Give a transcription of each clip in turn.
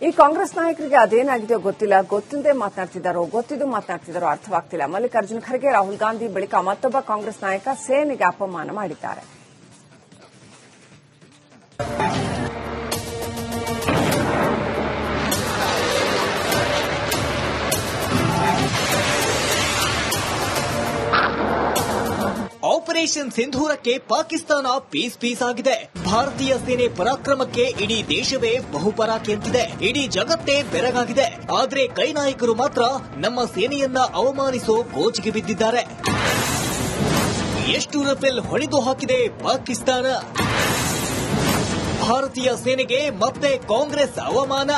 ಈ ಕಾಂಗ್ರೆಸ್ ನಾಯಕರಿಗೆ ಅದೇನಾಗಿದೆಯೋ ಗೊತ್ತಿಲ್ಲ, ಗೊತ್ತಿಲ್ಲದೆ ಗೊತ್ತಿದ್ದು ಮಾತನಾಡ್ತಿದ್ದಾರೋ ಅರ್ಥವಾಗ್ತಿಲ್ಲ. ಮಲ್ಲಿಕಾರ್ಜುನ್ ಖರ್ಗೆ ರಾಹುಲ್ ಗಾಂಧಿ ಬಳಿಕ ಮತ್ತೊಬ್ಬ ಕಾಂಗ್ರೆಸ್ ನಾಯಕ ಸೇನೆಗೆ ಅಪಮಾನ ಮಾಡಿದ್ದಾರೆ. ಆಪರೇಷನ್ ಸಿಂಧೂರಕ್ಕೆ ಪಾಕಿಸ್ತಾನ ಪೀಸ್ ಆಗಿದೆ. ಭಾರತೀಯ ಸೇನೆ ಪರಾಕ್ರಮಕ್ಕೆ ಇಡೀ ದೇಶವೇ ಬಹುಪರಾಕಿ ಅಂತಿದೆ. ಇಡೀ ಜಗತ್ತೇ ಬೆರಗಾಗಿದೆ. ಆದ್ರೆ ಕೈ ನಾಯಕರು ಮಾತ್ರ ನಮ್ಮ ಸೇನೆಯನ್ನ ಅವಮಾನಿಸೋ ಗೋಜಿಗೆ ಬಿದ್ದಿದ್ದಾರೆ. ಎಷ್ಟು ರಫೇಲ್ ಹೊಡೆದು ಹಾಕಿದೆ ಪಾಕಿಸ್ತಾನ. ಭಾರತೀಯ ಸೇನೆಗೆ ಮತ್ತೆ ಕಾಂಗ್ರೆಸ್ ಅವಮಾನ.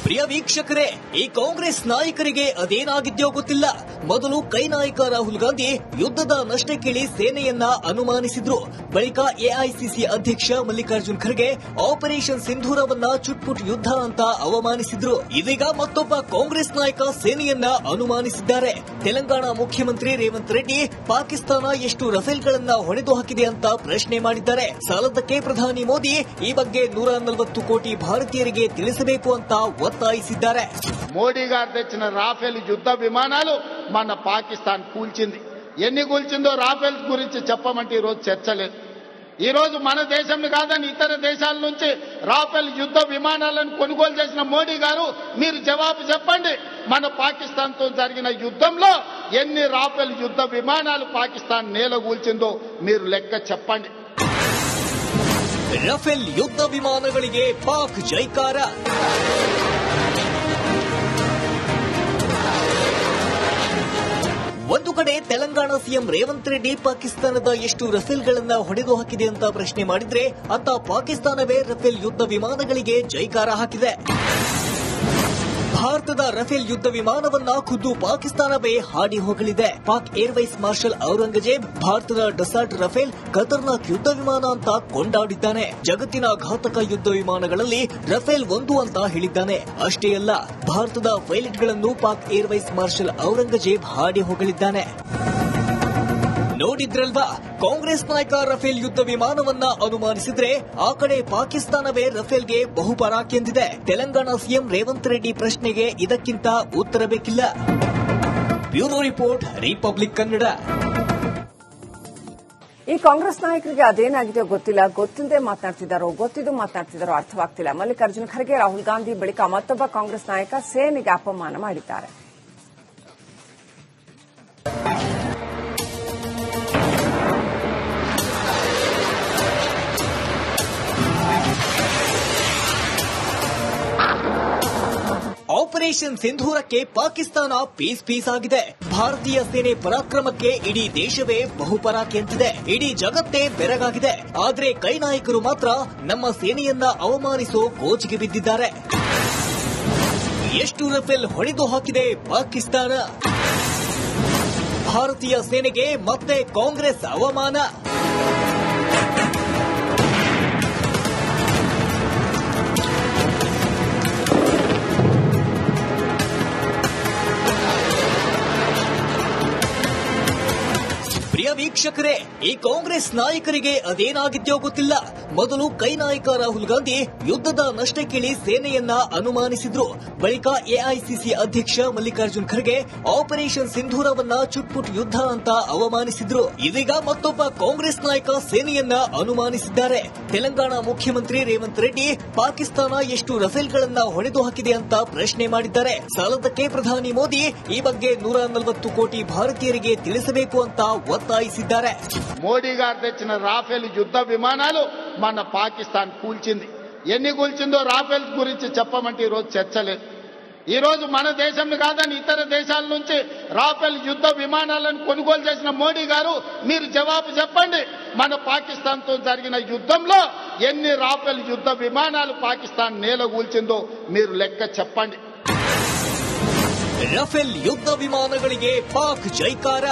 ಪ್ರಿಯ ವೀಕ್ಷಕರೇ, ಈ ಕಾಂಗ್ರೆಸ್ ನಾಯಕರಿಗೆ ಅದೇನಾಗಿದ್ಯೋ ಗೊತ್ತಿಲ್ಲ. ಮೊದಲು ಕೈ ನಾಯಕ ರಾಹುಲ್ ಗಾಂಧಿ ಯುದ್ಧದ ನಷ್ಟ ಕೇಳಿ ಸೇನೆಯನ್ನ ಅನುಮಾನಿಸಿದ್ರು. ಬಳಿಕ ಎಐಸಿಸಿ ಅಧ್ಯಕ್ಷ ಮಲ್ಲಿಕಾರ್ಜುನ್ ಖರ್ಗೆ ಆಪರೇಷನ್ ಸಿಂಧೂರವನ್ನ ಚುಟ್ಪುಟ್ ಯುದ್ಧ ಅಂತ ಅವಮಾನಿಸಿದ್ರು. ಇದೀಗ ಮತ್ತೊಬ್ಬ ಕಾಂಗ್ರೆಸ್ ನಾಯಕ ಸೇನೆಯನ್ನ ಅನುಮಾನಿಸಿದ್ದಾರೆ. ತೆಲಂಗಾಣ ಮುಖ್ಯಮಂತ್ರಿ ರೇವಂತ್ ರೆಡ್ಡಿ ಪಾಕಿಸ್ತಾನ ಎಷ್ಟು ರಫೇಲ್ಗಳನ್ನ ಹೊಡೆದು ಹಾಕಿದೆ ಅಂತ ಪ್ರಶ್ನೆ ಮಾಡಿದ್ದಾರೆ. ಸಾಲದಕ್ಕೆ ಪ್ರಧಾನಿ ಮೋದಿ ಈ ಬಗ್ಗೆ 140 కోಟಿ భారతీయుರಿಗೆ ತಿಳಿಸಬೇಕು ಅಂತ ఒత్తాయిసిದ್ದಾರೆ. మోడీ గారు తెచ్చిన రాఫెల్ యుద్ధ విమానాలు మన పాకిస్తాన్ కూల్చింది. ఎన్ని కూల్చిందో రాఫెల్ గురించి చెప్పమంటే ఈ రోజు చర్చ లేదు. ఈ రోజు మన దేశం కాదని ఇతర దేశాల నుంచి రాఫెల్ యుద్ధ విమానాలను కొనుగోలు చేసిన మోడీ గారు మీరు జవాబు చెప్పండి. మన పాకిస్తాన్ తో జరిగిన యుద్ధంలో ఎన్ని రాఫెల్ యుద్ధ విమానాలు పాకిస్తాన్ నేలగూల్చిందో మీరు లెక్క చెప్పండి. ರಫೇಲ್ ಯುದ್ಧ ವಿಮಾನಗಳಿಗೆ ಪಾಕ್ ಜೈಕಾರ. ಒಂದು ಕಡೆ ತೆಲಂಗಾಣ ಸಿಎಂ ರೇವಂತ್ ರೆಡ್ಡಿ ಪಾಕಿಸ್ತಾನದ ಎಷ್ಟು ರಫೇಲ್ಗಳನ್ನ ಹೊಡೆದು ಹಾಕಿದೆ ಅಂತ ಪ್ರಶ್ನೆ ಮಾಡಿದ್ರೆ, ಅಂತ ಪಾಕಿಸ್ತಾನವೇ ರಫೇಲ್ ಯುದ್ಧ ವಿಮಾನಗಳಿಗೆ ಜೈಕಾರ ಹಾಕಿದೆ. ಭಾರತದ ರಫೇಲ್ ಯುದ್ಧ ವಿಮಾನವನ್ನ ಖುದ್ದು ಪಾಕಿಸ್ತಾನವೇ ಹಾಡಿ ಹೋಗಲಿದೆ. ಪಾಕ್ ಏರ್ವೈಸ್ ಮಾರ್ಷಲ್ ಔರಂಗಜೇಬ್ ಭಾರತದ ಡಸಾಲ್ಟ್ ರಫೇಲ್ ಖತರ್ನಾಕ್ ಯುದ್ಧ ವಿಮಾನ ಅಂತ ಕೊಂಡಾಡಿದ್ದಾನೆ. ಜಗತ್ತಿನ ಘಾತಕ ಯುದ್ಧ ವಿಮಾನಗಳಲ್ಲಿ ರಫೇಲ್ ಒಂದು ಅಂತ ಹೇಳಿದ್ದಾನೆ. ಅಷ್ಟೇ ಅಲ್ಲ, ಭಾರತದ ಪೈಲಟ್ಗಳನ್ನು ಪಾಕ್ ಏರ್ವೈಸ್ ಮಾರ್ಷಲ್ ಔರಂಗಜೇಬ್ ಹಾಡಿ ಹೋಗಲಿದ್ದಾನೆ. ನೋಡಿದ್ರಲ್ವಾ, ಕಾಂಗ್ರೆಸ್ ನಾಯಕ ರಫೇಲ್ ಯುದ್ಧ ವಿಮಾನವನ್ನ ಅನುಮಾನಿಸಿದ್ರೆ ಆ ಕಡೆ ಪಾಕಿಸ್ತಾನವೇ ರಫೇಲ್ಗೆ ಬಹುಪರಾಕಿ ಎಂದಿದೆ. ತೆಲಂಗಾಣ ಸಿಎಂ ರೇವಂತ್ ರೆಡ್ಡಿ ಪ್ರಶ್ನೆಗೆ ಇದಕ್ಕಿಂತ ಉತ್ತರ ಬೇಕಿಲ್ಲ. Bureau report, republic Kannada. ಈ ಕಾಂಗ್ರೆಸ್ ನಾಯಕರಿಗೆ ಅದೇನಾಗಿದೆಯೋ ಗೊತ್ತಿಲ್ಲ, ಗೊತ್ತಿಲ್ಲದೆ ಗೊತ್ತಿದ್ದು ಮಾತನಾಡ್ತಿದ್ದಾರೋ ಅರ್ಥವಾಗ್ತಿಲ್ಲ. ಮಲ್ಲಿಕಾರ್ಜುನ್ ಖರ್ಗೆ ರಾಹುಲ್ ಗಾಂಧಿ ಬಳಿಕ ಮತ್ತೊಬ್ಬ ಕಾಂಗ್ರೆಸ್ ನಾಯಕ ಸೇನೆಗೆ ಅಪಮಾನ ಮಾಡಿದ್ದಾರೆ. ಆಪರೇಷನ್ ಸಿಂಧೂರಕ್ಕೆ ಪಾಕಿಸ್ತಾನ ಪೀಸ್ ಆಗಿದೆ. ಭಾರತೀಯ ಸೇನೆ ಪರಾಕ್ರಮಕ್ಕೆ ಇಡೀ ದೇಶವೇ ಬಹುಪರಾಕಿ ಅಂತಿದೆ. ಇಡೀ ಜಗತ್ತೇ ಬೆರಗಾಗಿದೆ. ಆದ್ರೆ ಕೈ ನಾಯಕರು ಮಾತ್ರ ನಮ್ಮ ಸೇನೆಯನ್ನ ಅವಮಾನಿಸೋ ಗೋಜಿಗೆ ಬಿದ್ದಿದ್ದಾರೆ. ಎಷ್ಟು ರಫೇಲ್ ಹೊಡೆದು ಹಾಕಿದೆ ಪಾಕಿಸ್ತಾನ. ಭಾರತೀಯ ಸೇನೆಗೆ ಮತ್ತೆ ಕಾಂಗ್ರೆಸ್ ಅವಮಾನ. ಪ್ರಿಯ ವೀಕ್ಷಕರೇ, ಈ ಕಾಂಗ್ರೆಸ್ ನಾಯಕರಿಗೆ ಅದೇನಾಗಿದ್ಯೋ ಗೊತ್ತಿಲ್ಲ. ಮೊದಲು ಕೈ ನಾಯಕ ರಾಹುಲ್ ಗಾಂಧಿ ಯುದ್ಧದ ನಷ್ಟ ಕೇಳಿ ಸೇನೆಯನ್ನ ಅನುಮಾನಿಸಿದ್ರು. ಬಳಿಕ ಎಐಸಿಸಿ ಅಧ್ಯಕ್ಷ ಮಲ್ಲಿಕಾರ್ಜುನ್ ಖರ್ಗೆ ಆಪರೇಷನ್ ಸಿಂಧೂರವನ್ನ ಚುಟ್ಪುಟ್ ಯುದ್ಧ ಅಂತ ಅವಮಾನಿಸಿದ್ರು. ಇದೀಗ ಮತ್ತೊಬ್ಬ ಕಾಂಗ್ರೆಸ್ ನಾಯಕ ಸೇನೆಯನ್ನ ಅನುಮಾನಿಸಿದ್ದಾರೆ. ತೆಲಂಗಾಣ ಮುಖ್ಯಮಂತ್ರಿ ರೇವಂತ್ ರೆಡ್ಡಿ ಪಾಕಿಸ್ತಾನ ಎಷ್ಟು ರಫೇಲ್ಗಳನ್ನ ಹೊಡೆದು ಹಾಕಿದೆ ಅಂತ ಪ್ರಶ್ನೆ ಮಾಡಿದ್ದಾರೆ. ಸಾಲದಕ್ಕೆ ಪ್ರಧಾನಿ ಮೋದಿ ಈ ಬಗ್ಗೆ 140 ಕೋಟಿ ಭಾರತೀಯರಿಗೆ ತಿಳಿಸಬೇಕು ಅಂತ ఒత్తాయిసిದ್ದಾರೆ. మోడీ గారు తెచ్చిన రాఫెల్ యుద్ధ విమానాలు మన పాకిస్తాన్ కూల్చింది. ఎన్ని కూల్చిందో రాఫెల్ గురించి చెప్పమంటే ఈ రోజు చర్చ లేదు. ఈ రోజు మన దేశం కాదని ఇతర దేశాల నుంచి రాఫెల్ యుద్ధ విమానాలను కొనుగోలు చేసిన మోడీ గారు మీరు జవాబు చెప్పండి. మన పాకిస్తాన్ తో జరిగిన యుద్ధంలో ఎన్ని రాఫెల్ యుద్ధ విమానాలు పాకిస్తాన్ నేలగూల్చిందో మీరు లెక్క చెప్పండి. ರಫೇಲ್ ಯುದ್ಧ ವಿಮಾನಗಳಿಗೆ ಪಾಕ್ ಜೈಕಾರ.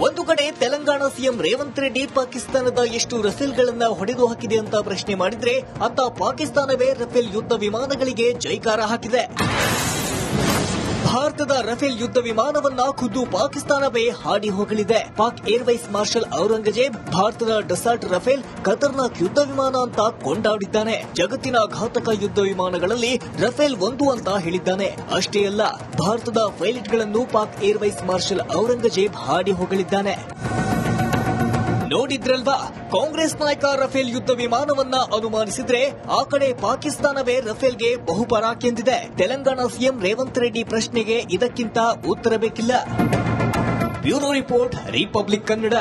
ಒಂದು ಕಡೆ ತೆಲಂಗಾಣ ಸಿಎಂ ರೇವಂತ್ ರೆಡ್ಡಿ ಪಾಕಿಸ್ತಾನದ ಎಷ್ಟು ರಫೇಲ್ಗಳನ್ನ ಹೊಡೆದು ಹಾಕಿದೆ ಅಂತ ಪ್ರಶ್ನೆ ಮಾಡಿದ್ರೆ ಅಂತ ಪಾಕಿಸ್ತಾನವೇ ರಫೇಲ್ ಯುದ್ಧ ವಿಮಾನಗಳಿಗೆ ಜೈಕಾರ ಹಾಕಿದೆ. ಭಾರತದ ರಫೇಲ್ ಯುದ್ಧ ವಿಮಾನವನ್ನ ಖುದ್ದು ಪಾಕಿಸ್ತಾನವೇ ಹಾಡಿ ಹೋಗಲಿದೆ. ಪಾಕ್ ಏರ್ವೈಸ್ ಮಾರ್ಷಲ್ ಔರಂಗಜೇಬ್ ಭಾರತದ ಡಸಾಲ್ಟ್ ರಫೇಲ್ ಖತರ್ನಾಕ್ ಯುದ್ಧ ವಿಮಾನ ಅಂತ ಕೊಂಡಾಡಿದ್ದಾನೆ. ಜಗತ್ತಿನ ಘಾತಕ ಯುದ್ಧ ವಿಮಾನಗಳಲ್ಲಿ ರಫೇಲ್ ಒಂದು ಅಂತ ಹೇಳಿದ್ದಾನೆ. ಅಷ್ಟೇ ಅಲ್ಲ, ಭಾರತದ ಪೈಲಟ್ಗಳನ್ನು ಪಾಕ್ ಏರ್ವೈಸ್ ಮಾರ್ಷಲ್ ಔರಂಗಜೇಬ್ ಹಾಡಿ ಹೋಗಲಿದ್ದಾನೆ. ನೋಡಿದ್ರಲ್ವಾ, ಕಾಂಗ್ರೆಸ್ ನಾಯಕ ರಫೇಲ್ ಯುದ್ಧ ವಿಮಾನವನ್ನ ಅನುಮಾನಿಸಿದ್ರೆ ಆ ಕಡೆ ಪಾಕಿಸ್ತಾನವೇ ರಫೇಲ್ಗೆ ಬಹುಪರಾಕ್ ಎಂದಿದೆ. ತೆಲಂಗಾಣ ಸಿಎಂ ರೇವಂತ್ ರೆಡ್ಡಿ ಪ್ರಶ್ನೆಗೆ ಇದಕ್ಕಿಂತ ಉತ್ತರ ಬೇಕಿಲ್ಲ. Bureau report, republic Kannada.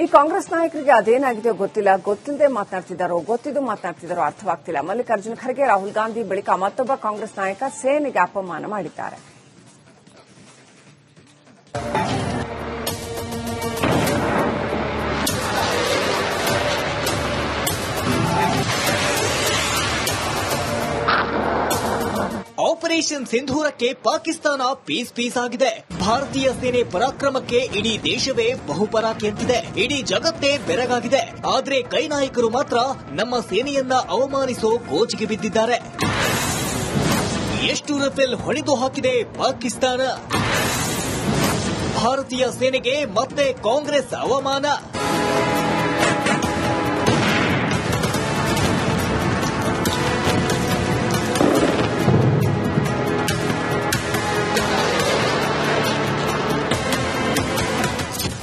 ಈ ಕಾಂಗ್ರೆಸ್ ನಾಯಕರಿಗೆ ಅದೇನಾಗಿದೆಯೋ ಗೊತ್ತಿಲ್ಲ, ಗೊತ್ತಿಲ್ಲದೆ ಮಾತನಾಡ್ತಿದ್ದಾರೋ ಗೊತ್ತಿದ್ದು ಮಾತನಾಡ್ತಿದ್ದಾರೋ ಅರ್ಥವಾಗ್ತಿಲ್ಲ. ಮಲ್ಲಿಕಾರ್ಜುನ್ ಖರ್ಗೆ ರಾಹುಲ್ ಗಾಂಧಿ ಬಳಿಕ ಮತ್ತೊಬ್ಬ ಕಾಂಗ್ರೆಸ್ ನಾಯಕ ಸೇನೆಗೆ ಅಪಮಾನ ಮಾಡಿದ್ದಾರೆ. ಆಪರೇಷನ್ ಸಿಂಧೂರಕ್ಕೆ ಪಾಕಿಸ್ತಾನ ಪೀಸ್ ಆಗಿದೆ. ಭಾರತೀಯ ಸೇನೆ ಪರಾಕ್ರಮಕ್ಕೆ ಇಡೀ ದೇಶವೇ ಬಹುಪರಾಕ್ ಎಂತಿದೆ. ಇಡೀ ಜಗತ್ತೇ ಬೆರಗಾಗಿದೆ. ಆದ್ರೆ ಕೈ ನಾಯಕರು ಮಾತ್ರ ನಮ್ಮ ಸೇನೆಯನ್ನ ಅವಮಾನಿಸೋ ಗೋಜಿಗೆ ಬಿದ್ದಿದ್ದಾರೆ. ಎಷ್ಟು ರಫೇಲ್ ಹೊಡೆದು ಹಾಕಿದೆ ಪಾಕಿಸ್ತಾನ. ಭಾರತೀಯ ಸೇನೆಗೆ ಮತ್ತೆ ಕಾಂಗ್ರೆಸ್ ಅವಮಾನ.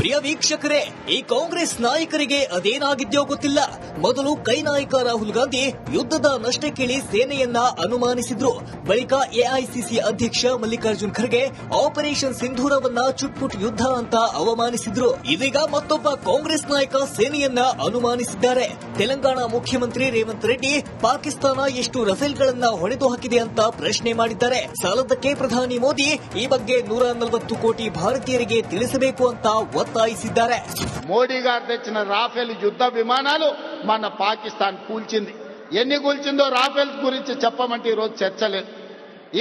ಪ್ರಿಯ ವೀಕ್ಷಕರೇ, ಈ ಕಾಂಗ್ರೆಸ್ ನಾಯಕರಿಗೆ ಅದೇನಾಗಿದ್ಯೋ ಗೊತ್ತಿಲ್ಲ. ಮೊದಲು ಕೈ ನಾಯಕ ರಾಹುಲ್ ಗಾಂಧಿ ಯುದ್ಧದ ನಷ್ಟ ಕೇಳಿ ಸೇನೆಯನ್ನ ಅನುಮಾನಿಸಿದ್ರು. ಬಳಿಕ ಎಐಸಿಸಿ ಅಧ್ಯಕ್ಷ ಮಲ್ಲಿಕಾರ್ಜುನ್ ಖರ್ಗೆ ಆಪರೇಷನ್ ಸಿಂಧೂರವನ್ನ ಚುಟ್ಪುಟ್ ಯುದ್ಧ ಅಂತ ಅವಮಾನಿಸಿದ್ರು. ಇದೀಗ ಮತ್ತೊಬ್ಬ ಕಾಂಗ್ರೆಸ್ ನಾಯಕ ಸೇನೆಯನ್ನ ಅನುಮಾನಿಸಿದ್ದಾರೆ. ತೆಲಂಗಾಣ ಮುಖ್ಯಮಂತ್ರಿ ರೇವಂತ್ ರೆಡ್ಡಿ ಪಾಕಿಸ್ತಾನ ಎಷ್ಟು ರಫೇಲ್ಗಳನ್ನ ಹೊಡೆದು ಹಾಕಿದೆ ಅಂತ ಪ್ರಶ್ನೆ ಮಾಡಿದ್ದಾರೆ. ಸಾಲದಕ್ಕೆ ಪ್ರಧಾನಿ ಮೋದಿ ಈ ಬಗ್ಗೆ 140 కోಟಿ భారతీయుರಿಗೆ ತಿಳಿಸಬೇಕು ಅಂತ ఒత్తాయిసిದ್ದಾರೆ. మోడీ గారు తెచ్చిన రాఫెల్ యుద్ధ విమానాలు మన పాకిస్తాన్ కూల్చింది. ఎన్ని కూల్చిందో రాఫెల్ గురించి చెప్పమంటే ఈరోజు చర్చ లేదు.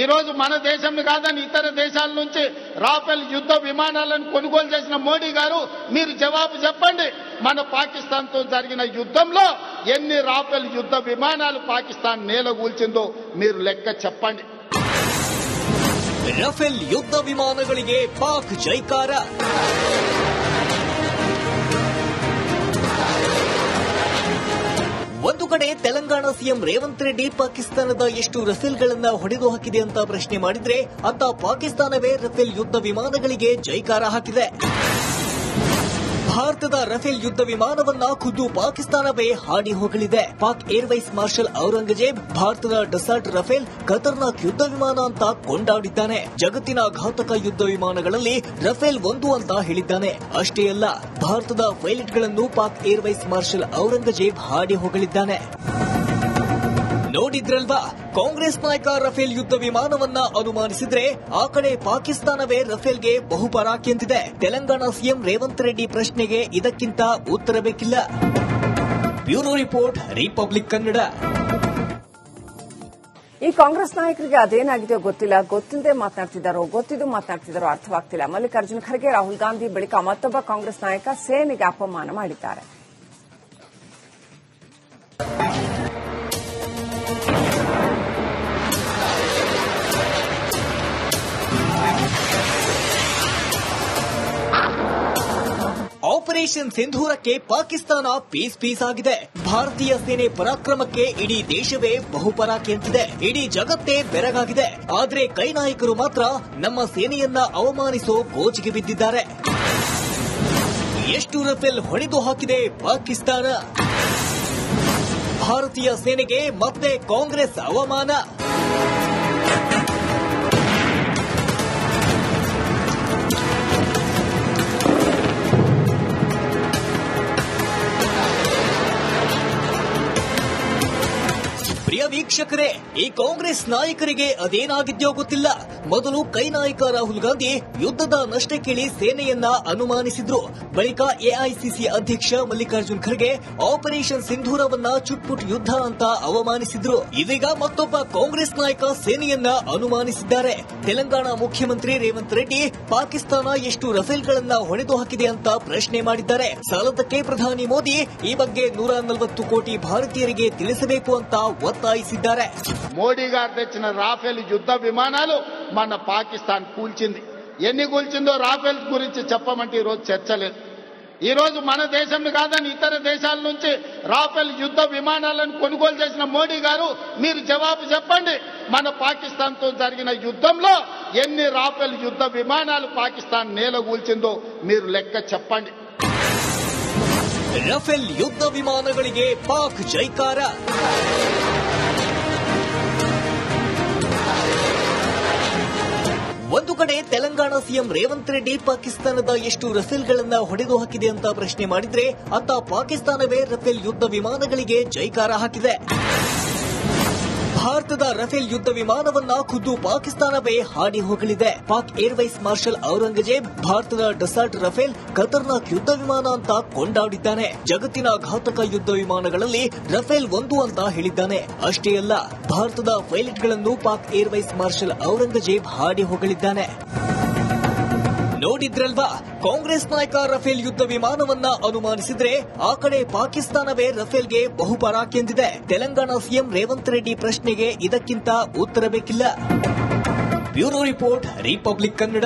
ఈ రోజు మన దేశం కాదని ఇతర దేశాల నుంచి రాఫెల్ యుద్ధ విమానాలను కొనుగోలు చేసిన మోడీ గారు మీరు జవాబు చెప్పండి. మన పాకిస్తాన్ తో జరిగిన యుద్ధంలో ఎన్ని రాఫెల్ యుద్ధ విమానాలు పాకిస్తాన్ నేలగూల్చిందో మీరు లెక్క చెప్పండి. ರಫೇಲ್ ಯುದ್ಧ ವಿಮಾನಗಳಿಗೆ ಪಾಕ್ ಜೈಕಾರ. ಒಂದು ಕಡೆ ತೆಲಂಗಾಣ ಸಿಎಂ ರೇವಂತ್ ರೆಡ್ಡಿ ಪಾಕಿಸ್ತಾನದ ಎಷ್ಟು ರಫೇಲ್ಗಳನ್ನ ಹೊಡೆದು ಹಾಕಿದೆ ಅಂತ ಪ್ರಶ್ನೆ ಮಾಡಿದ್ರೆ ಅಂತ ಪಾಕಿಸ್ತಾನವೇ ರಫೇಲ್ ಯುದ್ಧ ವಿಮಾನಗಳಿಗೆ ಜೈಕಾರ ಹಾಕಿದೆ. ಭಾರತದ ರಫೇಲ್ ಯುದ್ಧ ವಿಮಾನವನ್ನ ಖುದ್ದು ಪಾಕಿಸ್ತಾನವೇ ಹಾಡಿ ಹೋಗಲಿದೆ. ಪಾಕ್ ಏರ್ವೈಸ್ ಮಾರ್ಷಲ್ ಔರಂಗಜೇಬ್ ಭಾರತದ ಡಸಾಲ್ಟ್ ರಫೇಲ್ ಖತರ್ನಾಕ್ ಯುದ್ಧ ವಿಮಾನ ಅಂತ ಕೊಂಡಾಡಿದ್ದಾನೆ. ಜಗತ್ತಿನ ಘಾತಕ ಯುದ್ಧ ವಿಮಾನಗಳಲ್ಲಿ ರಫೇಲ್ ಒಂದು ಅಂತ ಹೇಳಿದ್ದಾನೆ. ಅಷ್ಟೇ ಅಲ್ಲ, ಭಾರತದ ಪೈಲಟ್ಗಳನ್ನು ಪಾಕ್ ಏರ್ವೈಸ್ ಮಾರ್ಷಲ್ ಔರಂಗಜೇಬ್ ಹಾಡಿ ಹೋಗಲಿದ್ದಾನೆ. ನೋಡಿದ್ರಲ್ವಾ, ಕಾಂಗ್ರೆಸ್ ನಾಯಕ ರಫೇಲ್ ಯುದ್ಧ ವಿಮಾನವನ್ನ ಅನುಮಾನಿಸಿದ್ರೆ ಆ ಕಡೆ ಪಾಕಿಸ್ತಾನವೇ ರಫೇಲ್ಗೆ ಬಹುಪರಾಕ್ ಎಂದಿದೆ. ತೆಲಂಗಾಣ ಸಿಎಂ ರೇವಂತ್ ರೆಡ್ಡಿ ಪ್ರಶ್ನೆಗೆ ಇದಕ್ಕಿಂತ ಉತ್ತರ ಬೇಕಿಲ್ಲ. Bureau report, republic Kannada. ಈ ಕಾಂಗ್ರೆಸ್ ನಾಯಕರಿಗೆ ಅದೇನಾಗಿದೆಯೋ ಗೊತ್ತಿಲ್ಲ, ಗೊತ್ತಿಲ್ಲದೆ ಮಾತನಾಡ್ತಿದ್ದಾರೋ ಗೊತ್ತಿದ್ದು ಮಾತನಾಡ್ತಿದ್ದಾರೋ ಅರ್ಥವಾಗ್ತಿಲ್ಲ. ಮಲ್ಲಿಕಾರ್ಜುನ್ ಖರ್ಗೆ ರಾಹುಲ್ ಗಾಂಧಿ ಬಳಿಕ ಮತ್ತೊಬ್ಬ ಕಾಂಗ್ರೆಸ್ ನಾಯಕ ಸೇನೆಗೆ ಅಪಮಾನ ಮಾಡಿದ್ದಾರೆ. ಆಪರೇಷನ್ ಸಿಂಧೂರಕ್ಕೆ ಪಾಕಿಸ್ತಾನ ಪೀಸ್ ಆಗಿದೆ. ಭಾರತೀಯ ಸೇನೆ ಪರಾಕ್ರಮಕ್ಕೆ ಇಡೀ ದೇಶವೇ ಬಹುಪರಾಕ್ ಎಂತಿದೆ. ಇಡೀ ಜಗತ್ತೇ ಬೆರಗಾಗಿದೆ. ಆದ್ರೆ ಕೈ ನಾಯಕರು ಮಾತ್ರ ನಮ್ಮ ಸೇನೆಯನ್ನ ಅವಮಾನಿಸೋ ಗೋಜಿಗೆ ಬಿದ್ದಿದ್ದಾರೆ. ಎಷ್ಟು ರಫೇಲ್ ಹೊಡೆದು ಹಾಕಿದೆ ಪಾಕಿಸ್ತಾನ. ಭಾರತೀಯ ಸೇನೆಗೆ ಮತ್ತೆ ಕಾಂಗ್ರೆಸ್ ಅವಮಾನ. ಪ್ರಿಯ ವೀಕ್ಷಕರೇ, ಈ ಕಾಂಗ್ರೆಸ್ ನಾಯಕರಿಗೆ ಅದೇನಾಗಿದ್ಯೋ ಗೊತ್ತಿಲ್ಲ. ಮೊದಲು ಕೈ ನಾಯಕ ರಾಹುಲ್ ಗಾಂಧಿ ಯುದ್ಧದ ನಷ್ಟ ಕೇಳಿ ಸೇನೆಯನ್ನ ಅನುಮಾನಿಸಿದ್ರು. ಬಳಿಕ ಎಐಸಿಸಿ ಅಧ್ಯಕ್ಷ ಮಲ್ಲಿಕಾರ್ಜುನ್ ಖರ್ಗೆ ಆಪರೇಷನ್ ಸಿಂಧೂರವನ್ನ ಚುಟ್ಪುಟ್ ಯುದ್ಧ ಅಂತ ಅವಮಾನಿಸಿದ್ರು. ಇದೀಗ ಮತ್ತೊಬ್ಬ ಕಾಂಗ್ರೆಸ್ ನಾಯಕ ಸೇನೆಯನ್ನ ಅನುಮಾನಿಸಿದ್ದಾರೆ. ತೆಲಂಗಾಣ ಮುಖ್ಯಮಂತ್ರಿ ರೇವಂತ್ ರೆಡ್ಡಿ ಪಾಕಿಸ್ತಾನ ಎಷ್ಟು ರಫೇಲ್ಗಳನ್ನ ಹೊಡೆದು ಹಾಕಿದೆ ಅಂತ ಪ್ರಶ್ನೆ ಮಾಡಿದ್ದಾರೆ. ಸಾಲದಕ್ಕೆ ಪ್ರಧಾನಿ ಮೋದಿ ಈ ಬಗ್ಗೆ 140 కోటి భారతీయుರಿಗೆ ತಿಳಿಸಬೇಕು ಅಂತ ఒత్తాయిసిದ್ದಾರೆ. మోడీ గారు తెచ్చిన రాఫెల్ యుద్ధ విమానాలు మన పాకిస్తాన్ కూల్చింది. ఎన్ని కూల్చిందో రాఫెల్ గురించి చెప్పమంటే ఈరోజు చర్చ లేదు. ఈ రోజు మన దేశంలో కాదని ఇతర దేశాల నుంచి రాఫెల్ యుద్ధ విమానాలను కొనుగోలు చేసిన మోడీ గారు మీరు జవాబు చెప్పండి. మన పాకిస్తాన్ తో జరిగిన యుద్ధంలో ఎన్ని రాఫెల్ యుద్ధ విమానాలు పాకిస్తాన్ నేలగూల్చిందో మీరు లెక్క చెప్పండి. ರಫೇಲ್ ಯುದ್ಧ ವಿಮಾನಗಳಿಗೆ ಪಾಕ್ ಜೈಕಾರ. ಒಂದು ಕಡೆ ತೆಲಂಗಾಣ ಸಿಎಂ ರೇವಂತ್ ರೆಡ್ಡಿ ಪಾಕಿಸ್ತಾನದ ಎಷ್ಟು ರಫೇಲ್ಗಳನ್ನ ಹೊಡೆದು ಹಾಕಿದೆ ಅಂತ ಪ್ರಶ್ನೆ ಮಾಡಿದ್ರೆ, ಅತ್ತ ಪಾಕಿಸ್ತಾನವೇ ರಫೇಲ್ ಯುದ್ಧ ವಿಮಾನಗಳಿಗೆ ಜೈಕಾರ ಹಾಕಿದೆ. ಭಾರತದ ರಫೇಲ್ ಯುದ್ಧ ವಿಮಾನವನ್ನ ಖುದ್ದು ಪಾಕಿಸ್ತಾನವೇ ಹಾಡಿ ಹೋಗಲಿದೆ. ಪಾಕ್ ಏರ್ವೈಸ್ ಮಾರ್ಷಲ್ ಔರಂಗಜೇಬ್ ಭಾರತದ ಡಸಾಲ್ಟ್ ರಫೇಲ್ ಖತರ್ನಾಕ್ ಯುದ್ಧ ವಿಮಾನ ಅಂತ ಕೊಂಡಾಡಿದ್ದಾನೆ. ಜಗತ್ತಿನ ಘಾತಕ ಯುದ್ಧ ವಿಮಾನಗಳಲ್ಲಿ ರಫೇಲ್ ಒಂದು ಅಂತ ಹೇಳಿದ್ದಾನೆ. ಅಷ್ಟೇ ಅಲ್ಲ, ಭಾರತದ ಪೈಲಟ್ಗಳನ್ನು ಪಾಕ್ ಏರ್ವೈಸ್ ಮಾರ್ಷಲ್ ಔರಂಗಜೇಬ್ ಹಾಡಿ ಹೋಗಲಿದ್ದಾನೆ. ನೋಡಿದ್ರಲ್ವಾ, ಕಾಂಗ್ರೆಸ್ ನಾಯಕ ರಫೇಲ್ ಯುದ್ಧ ವಿಮಾನವನ್ನ ಅನುಮಾನಿಸಿದ್ರೆ ಆ ಕಡೆ ಪಾಕಿಸ್ತಾನವೇ ರಫೇಲ್ಗೆ ಬಹುಪರಾಕ್ ಎಂದಿದೆ. ತೆಲಂಗಾಣ ಸಿಎಂ ರೇವಂತ್ ರೆಡ್ಡಿ ಪ್ರಶ್ನೆಗೆ ಇದಕ್ಕಿಂತ ಉತ್ತರ ಬೇಕಿಲ್ಲ. Bureau report, republic Kannada.